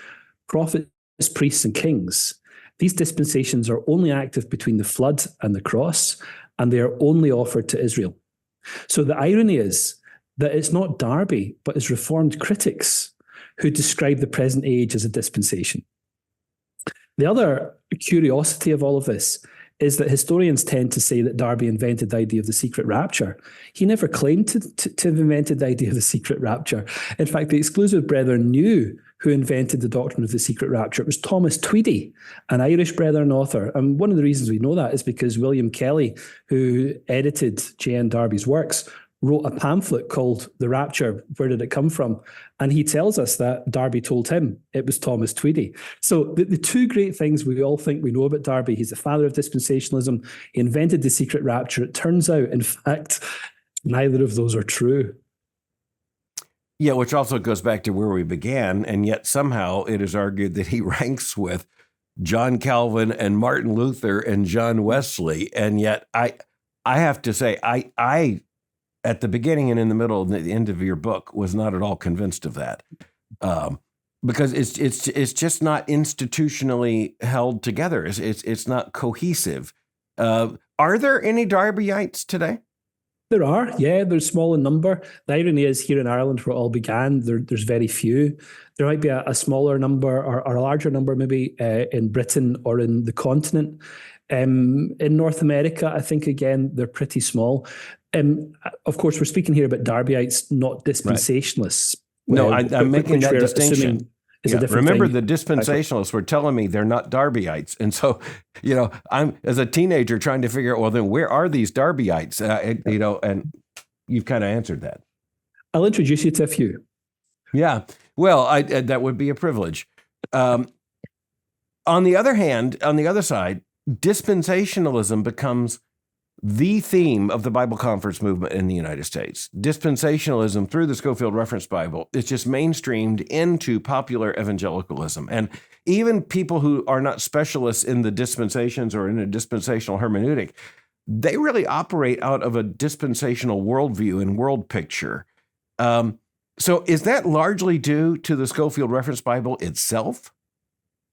prophets, priests, and kings. These dispensations are only active between the flood and the cross, and they are only offered to Israel. So the irony is that it's not Darby, but his Reformed critics who describe the present age as a dispensation. The other curiosity of all of this is that historians tend to say that Darby invented the idea of the secret rapture. He never claimed to have invented the idea of the secret rapture. In fact, the Exclusive Brethren knew who invented the doctrine of the secret rapture. It was Thomas Tweedy, an Irish Brethren author. And one of the reasons we know that is because William Kelly, who edited J.N. Darby's works, wrote a pamphlet called The Rapture, Where Did It Come From? And he tells us that Darby told him it was Thomas Tweedy. So the 2 great things we all think we know about Darby: he's the father of dispensationalism, he invented the secret rapture. It turns out, in fact, neither of those are true. Yeah, which also goes back to where we began, and yet somehow it is argued that he ranks with John Calvin and Martin Luther and John Wesley. And yet I have to say, I at the beginning and in the middle and the end of your book was not at all convinced of that, because it's just not institutionally held together. It's not cohesive. Are there any Darbyites today? There are, yeah. They're small in number. The irony is, here in Ireland, where it all began, there's very few. There might be a smaller number or a larger number maybe in Britain or in the continent. In North America, I think, again, they're pretty small. Of course, we're speaking here about Darbyites, not dispensationalists. Right. No, I'm making that distinction. Yeah. Remember, the dispensationalists were telling me they're not Darbyites. And so, I'm, as a teenager, trying to figure out, well, then where are these Darbyites? And you've kind of answered that. I'll introduce you to a few. Yeah, well, that would be a privilege. On the other hand, on the other side, dispensationalism becomes the theme of the Bible Conference movement in the United States. Dispensationalism through the Scofield Reference Bible is just mainstreamed into popular evangelicalism. And even people who are not specialists in the dispensations or in a dispensational hermeneutic, they really operate out of a dispensational worldview and world picture. So is that largely due to the Scofield Reference Bible itself?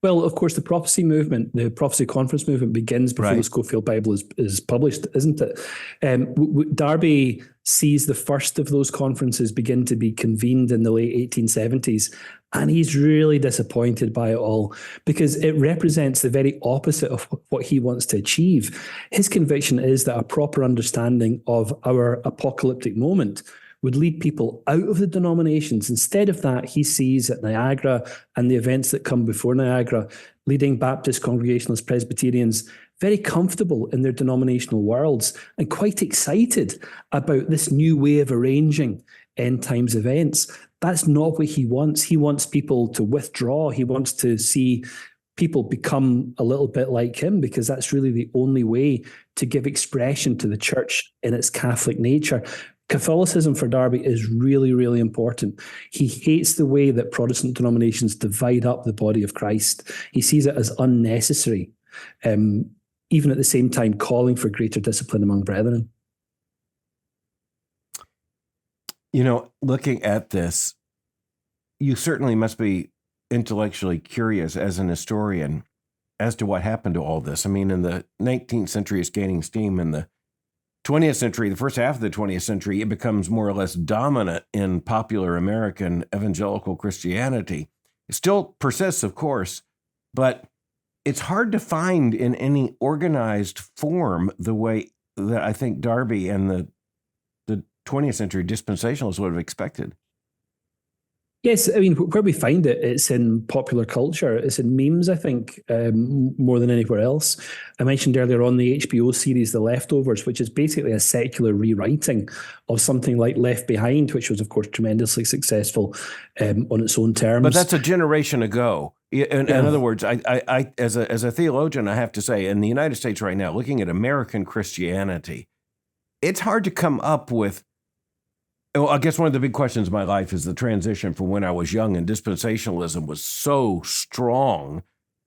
Well, of course, the prophecy movement, the prophecy conference movement begins before the Scofield Bible is published, isn't it? Darby sees the first of those conferences begin to be convened in the late 1870s, and he's really disappointed by it all because it represents the very opposite of what he wants to achieve. His conviction is that a proper understanding of our apocalyptic moment would lead people out of the denominations. Instead of that, he sees at Niagara and the events that come before Niagara, leading Baptist, Congregationalist, Presbyterians very comfortable in their denominational worlds and quite excited about this new way of arranging end times events. That's not what he wants. He wants people to withdraw. He wants to see people become a little bit like him, because that's really the only way to give expression to the church in its Catholic nature. Catholicism for Darby is really, really important. He hates the way that Protestant denominations divide up the body of Christ. He sees it as unnecessary, even at the same time calling for greater discipline among brethren. Looking at this, you certainly must be intellectually curious as an historian as to what happened to all this. I mean, in the 19th century, it's gaining steam. In the 20th century, the first half of the 20th century, it becomes more or less dominant in popular American evangelical Christianity. It still persists, of course, but it's hard to find in any organized form the way that I think Darby and the 20th century dispensationalists would have expected. Yes, I mean, where we find it, it's in popular culture. It's in memes, I think, more than anywhere else. I mentioned earlier on the HBO series The Leftovers, which is basically a secular rewriting of something like Left Behind, which was, of course, tremendously successful on its own terms. But that's a generation ago. In other words, I as a theologian, I have to say, in the United States right now, looking at American Christianity, it's hard to come up with. Well, I guess one of the big questions of my life is the transition from when I was young and dispensationalism was so strong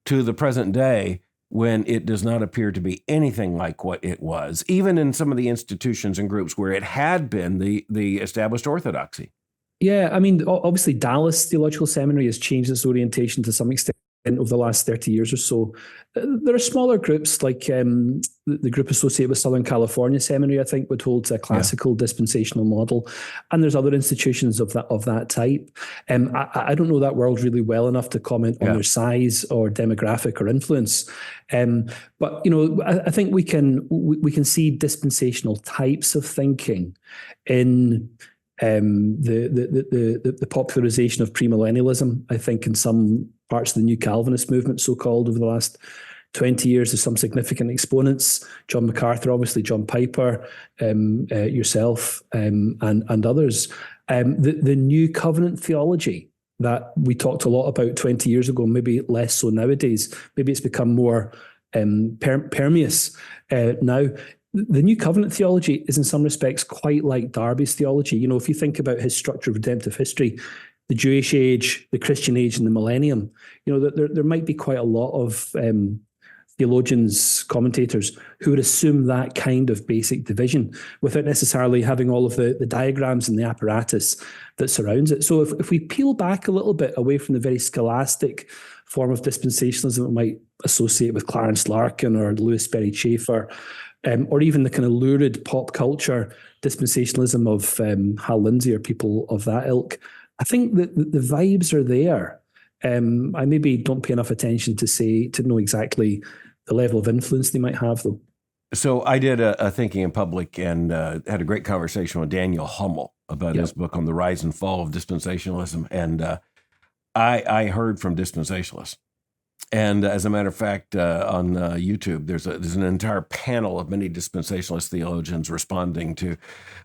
to the present day when it does not appear to be anything like what it was, even in some of the institutions and groups where it had been the established orthodoxy. Yeah, I mean, obviously Dallas Theological Seminary has changed its orientation to some extent over the last 30 years or so. There are smaller groups like the group associated with Southern California Seminary, I think, would hold a classical dispensational model. And there's other institutions of that type. I don't know that world really well enough to comment on their size or demographic or influence. But, you know, I think we can see dispensational types of thinking in the popularization of premillennialism. I think in some parts of the New Calvinist movement, so-called, over the last 20 years, there's some significant exponents. John MacArthur, obviously, John Piper, yourself, and others. The New Covenant theology that we talked a lot about 20 years ago, maybe less so nowadays. Maybe it's become more permeous now. The New Covenant theology is in some respects quite like Darby's theology. You know, if you think about his structure of redemptive history, the Jewish age, the Christian age, and the millennium, you know, there might be quite a lot of theologians, commentators who would assume that kind of basic division without necessarily having all of the diagrams and the apparatus that surrounds it. So if we peel back a little bit away from the very scholastic form of dispensationalism that we might associate with Clarence Larkin or Louis Sperry Chafer, or even the kind of lurid pop culture dispensationalism of Hal Lindsey or people of that ilk, I think that the vibes are there. I maybe don't pay enough attention to know exactly the level of influence they might have, though. So I did a Thinking in Public and had a great conversation with Daniel Hummel about his book on the rise and fall of dispensationalism. And I heard from dispensationalists. And as a matter of fact, on YouTube, there's an entire panel of many dispensationalist theologians responding to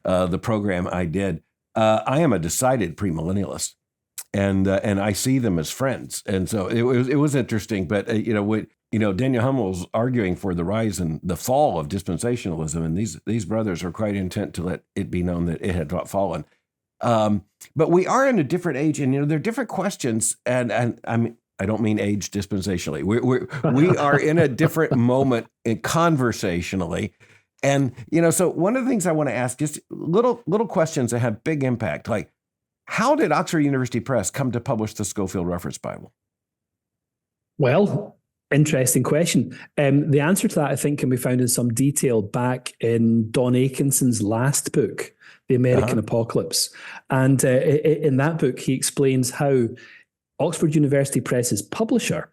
the program I did. I am a decided premillennialist, and I see them as friends. And so it was interesting. But Daniel Hummel's arguing for the rise and the fall of dispensationalism, and these brothers are quite intent to let it be known that it had not fallen. But we are in a different age, and there are different questions. And I mean, I don't mean age dispensationally. We are in a different moment conversationally. And, so one of the things I want to ask, just little questions that have big impact, like how did Oxford University Press come to publish the Scofield Reference Bible? Well, interesting question. The answer to that, I think, can be found in some detail back in Don Atkinson's last book, The American Apocalypse. And in that book, he explains how Oxford University Press's publisher,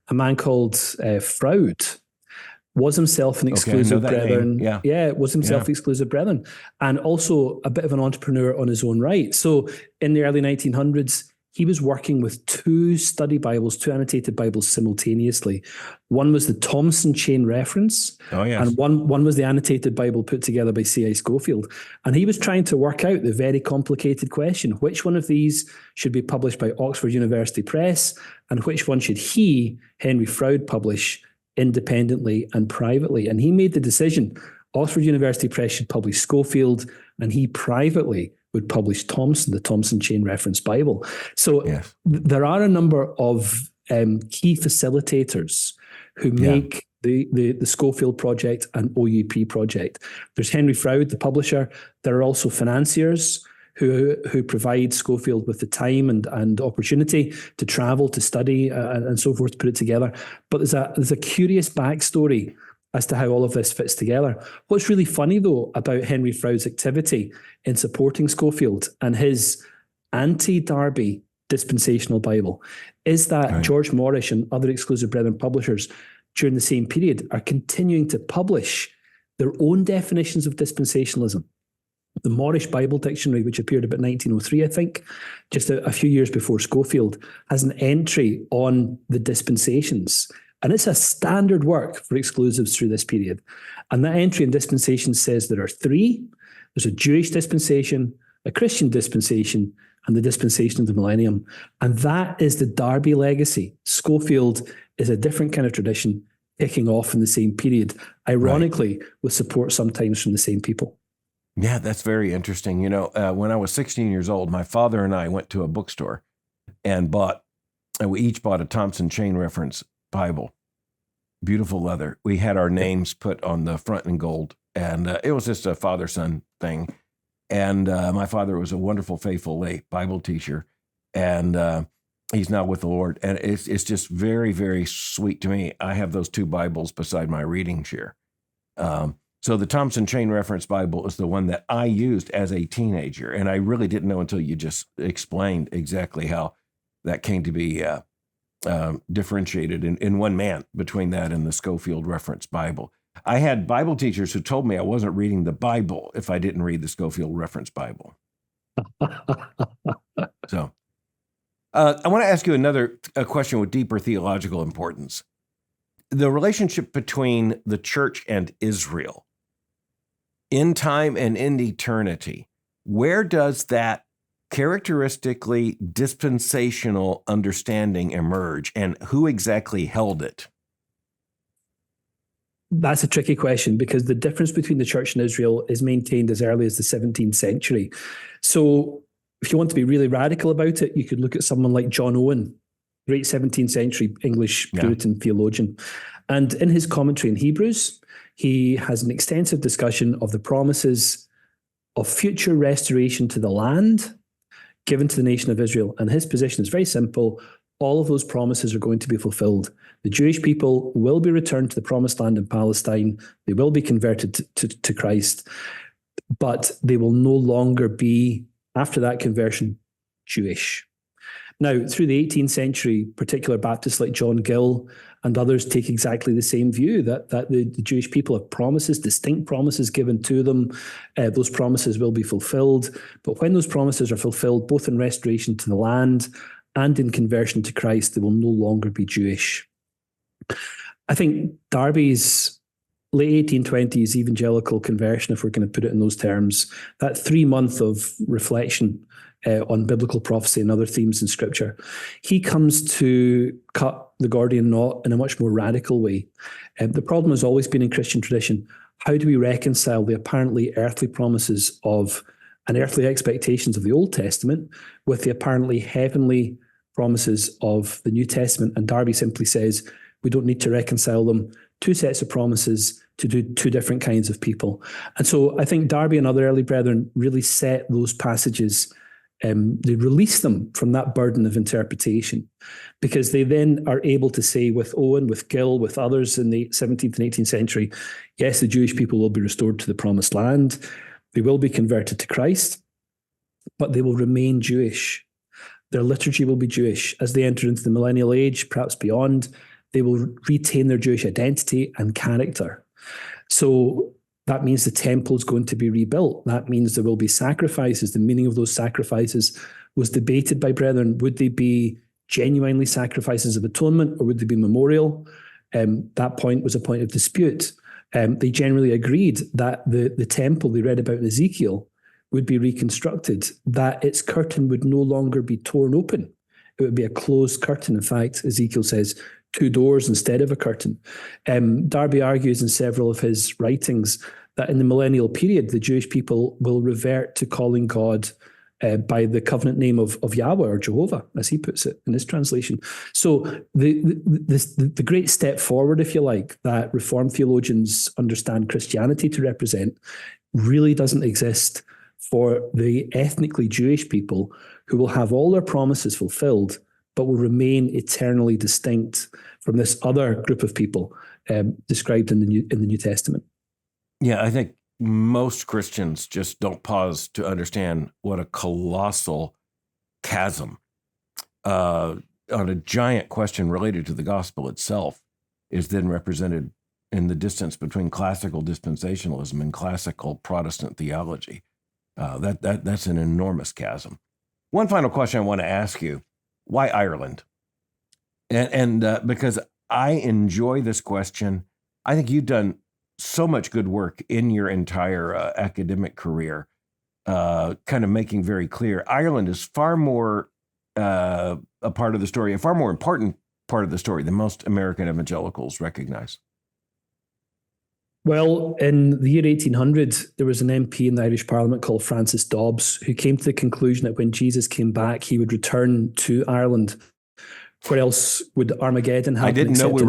a man called Froude, was himself an exclusive brethren. Was himself exclusive brethren, and also a bit of an entrepreneur on his own right. So in the early 1900s, he was working with two study Bibles, two annotated Bibles simultaneously. One was the Thompson Chain Reference, and one was the annotated Bible put together by C.I. Scofield. And he was trying to work out the very complicated question, which one of these should be published by Oxford University Press, and which one should he, Henry Froude, publish independently and privately. And he made the decision Oxford University Press should publish Scofield, and he privately would publish Thompson, the Thompson Chain Reference Bible. So there are a number of key facilitators who make the Scofield project an OUP project. There's Henry Froude, the publisher. There are also financiers who provide Scofield with the time and opportunity to travel, to study, and so forth, to put it together. But there's a curious backstory as to how all of this fits together. What's really funny, though, about Henry Froude's activity in supporting Scofield and his anti-Darby dispensational Bible is that Right. George Morris and other Exclusive Brethren publishers during the same period are continuing to publish their own definitions of dispensationalism. The Morris Bible Dictionary, which appeared about 1903, I think, just a few years before Schofield, has an entry on the dispensations. And it's a standard work for exclusives through this period. And that entry in dispensations says there are three. There's a Jewish dispensation, a Christian dispensation, and the dispensation of the millennium. And that is the Darby legacy. Schofield is a different kind of tradition kicking off in the same period, ironically, with support sometimes from the same people. Yeah, that's very interesting. You know, when I was 16 years old, my father and I went to a bookstore and we each bought a Thompson Chain Reference Bible. Beautiful leather. We had our names put on the front in gold, and it was just a father-son thing. And my father was a wonderful, faithful late Bible teacher, and he's now with the Lord. And it's just very, very sweet to me. I have those two Bibles beside my reading chair. So the Thompson Chain Reference Bible is the one that I used as a teenager, and I really didn't know until you just explained exactly how that came to be differentiated in one man between that and the Schofield Reference Bible. I had Bible teachers who told me I wasn't reading the Bible if I didn't read the Schofield Reference Bible. So I want to ask you a question with deeper theological importance. The relationship between the church and Israel in time and in eternity, where does that characteristically dispensational understanding emerge, and who exactly held it? That's a tricky question, because the difference between the church and Israel is maintained as early as the 17th century. So if you want to be really radical about it, you could look at someone like John Owen, great 17th century English Puritan theologian. And in his commentary in Hebrews, he has an extensive discussion of the promises of future restoration to the land given to the nation of Israel. And his position is very simple. All of those promises are going to be fulfilled. The Jewish people will be returned to the promised land in Palestine. They will be converted to Christ, but they will no longer be, after that conversion, Jewish. Now, through the 18th century, particular Baptists like John Gill and others take exactly the same view, that the Jewish people have promises, distinct promises given to them. Those promises will be fulfilled. But when those promises are fulfilled, both in restoration to the land and in conversion to Christ, they will no longer be Jewish. I think Darby's late 1820s evangelical conversion, if we're going to put it in those terms, that 3 month of reflection on biblical prophecy and other themes in Scripture, he comes to cut the Gordian knot in a much more radical way. The problem has always been in Christian tradition, how do we reconcile the apparently earthly promises of and earthly expectations of the Old Testament with the apparently heavenly promises of the New Testament? And Darby simply says, we don't need to reconcile them. Two sets of promises to do two different kinds of people. And so I think Darby and other early brethren really set those passages, they release them from that burden of interpretation, because they then are able to say with Owen, with Gill, with others in the 17th and 18th century, yes, the Jewish people will be restored to the promised land. They will be converted to Christ, but they will remain Jewish. Their liturgy will be Jewish. As they enter into the millennial age, perhaps beyond, they will retain their Jewish identity and character. So that means the temple is going to be rebuilt. That means there will be sacrifices. The meaning of those sacrifices was debated by brethren. Would they be genuinely sacrifices of atonement, or would they be memorial? That point was a point of dispute. They generally agreed that the temple they read about in Ezekiel would be reconstructed, that its curtain would no longer be torn open. It would be a closed curtain. In fact, Ezekiel says 2 doors instead of a curtain. Darby argues in several of his writings that in the millennial period, the Jewish people will revert to calling God by the covenant name of Yahweh, or Jehovah, as he puts it in his translation. So the great step forward, if you like, that Reformed theologians understand Christianity to represent really doesn't exist for the ethnically Jewish people, who will have all their promises fulfilled, but will remain eternally distinct from this other group of people described in the New Testament. Yeah, I think most Christians just don't pause to understand what a colossal chasm on a giant question related to the gospel itself is then represented in the distance between classical dispensationalism and classical Protestant theology. That's an enormous chasm. One final question I want to ask you: why Ireland? And because I enjoy this question, I think you've done so much good work in your entire academic career, kind of making very clear Ireland is far more a part of the story, a far more important part of the story than most American evangelicals recognize. Well, in the year 1800, there was an MP in the Irish Parliament called Francis Dobbs, who came to the conclusion that when Jesus came back, he would return to Ireland. Where else would Armageddon happen? I didn't know we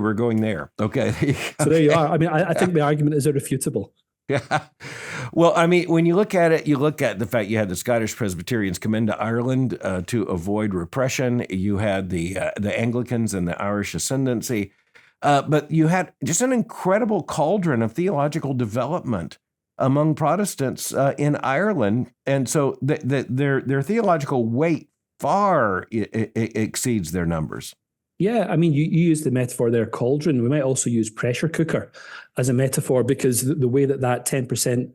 were going there. Okay. So there you are. I mean, I think the argument is irrefutable. Yeah. Well, I mean, when you look at it, you look at the fact you had the Scottish Presbyterians come into Ireland to avoid repression. You had the Anglicans and the Irish ascendancy. But you had just an incredible cauldron of theological development among Protestants in Ireland. And so their theological weight far exceeds their numbers. Yeah, I mean, you use the metaphor there, cauldron. We might also use pressure cooker as a metaphor, because the way that 10%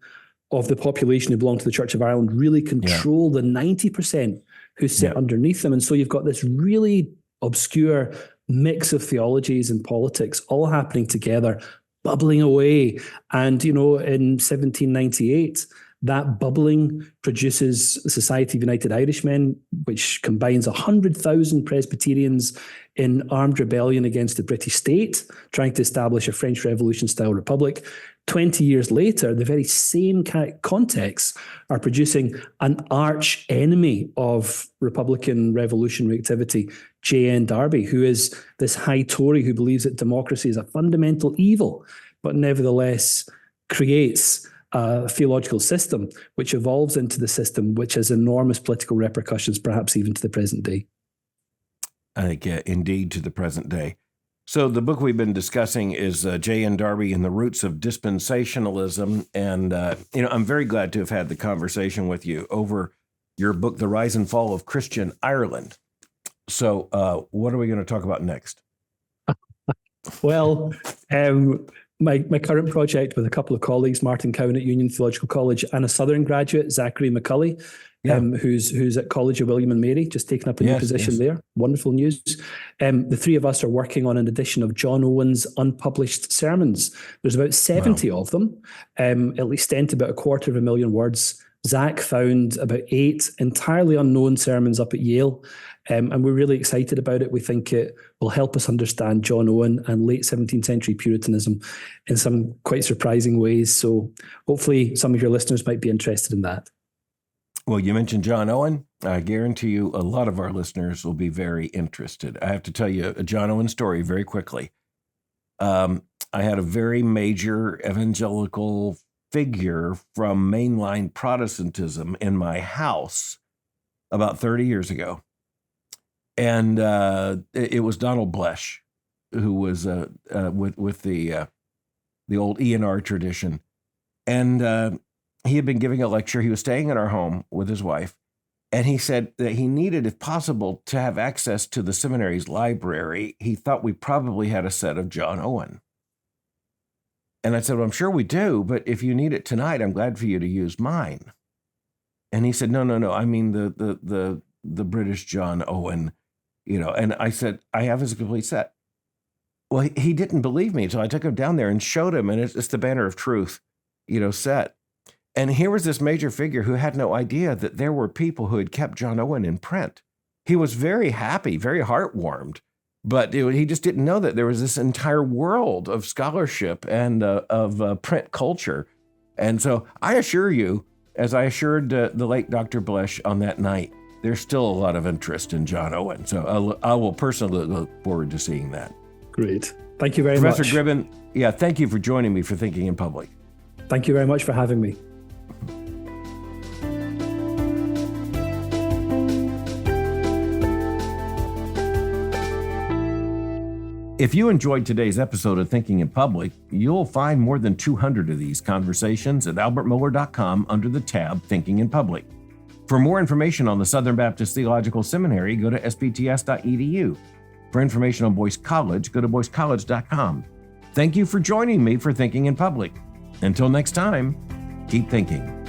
of the population who belong to the Church of Ireland really control the 90% who sit underneath them. And so you've got this really obscure mix of theologies and politics all happening together, bubbling away. And, in 1798, that bubbling produces the Society of United Irishmen, which combines 100,000 Presbyterians in armed rebellion against the British state, trying to establish a French Revolution-style republic. 20 years later, the very same contexts are producing an arch enemy of Republican revolutionary activity, J.N. Darby, who is this high Tory who believes that democracy is a fundamental evil, but nevertheless creates a theological system which evolves into the system which has enormous political repercussions, perhaps even to the present day. I think, indeed, to the present day. So the book we've been discussing is J.N. Darby and the Roots of Dispensationalism. And, I'm very glad to have had the conversation with you over your book, The Rise and Fall of Christian Ireland. So what are we going to talk about next? Well, my current project with a couple of colleagues, Martin Cowan at Union Theological College, and a Southern graduate, Zachary McCulley, who's at College of William and Mary, just taking up a new position there. Wonderful news. The three of us are working on an edition of John Owen's unpublished sermons. There's about 70 of them, at extent about 250,000 words. Zach found about 8 entirely unknown sermons up at Yale, and we're really excited about it. We think it will help us understand John Owen and late 17th century Puritanism in some quite surprising ways. So hopefully some of your listeners might be interested in that. Well, you mentioned John Owen. I guarantee you a lot of our listeners will be very interested. I have to tell you a John Owen story very quickly. I had a very major evangelical figure from mainline Protestantism in my house about 30 years ago. And it was Donald Blesh, who was with the old E&R tradition. And he had been giving a lecture. He was staying in our home with his wife. And he said that he needed, if possible, to have access to the seminary's library. He thought we probably had a set of John Owen. And I said, well, I'm sure we do, but if you need it tonight, I'm glad for you to use mine. And he said, no, I mean the British John Owen, and I said, I have his complete set. Well, he didn't believe me, so I took him down there and showed him, and it's the Banner of Truth, set. And here was this major figure who had no idea that there were people who had kept John Owen in print. He was very happy, very heartwarmed. But he just didn't know that there was this entire world of scholarship and of print culture. And so I assure you, as I assured the late Dr. Blesh on that night, there's still a lot of interest in John Owen. So I will personally look forward to seeing that. Great. Thank you very much. Professor Gribben, thank you for joining me for Thinking in Public. Thank you very much for having me. If you enjoyed today's episode of Thinking in Public, you'll find more than 200 of these conversations at albertmohler.com under the tab Thinking in Public. For more information on the Southern Baptist Theological Seminary, go to sbts.edu. For information on Boyce College, go to boycecollege.com. Thank you for joining me for Thinking in Public. Until next time, keep thinking.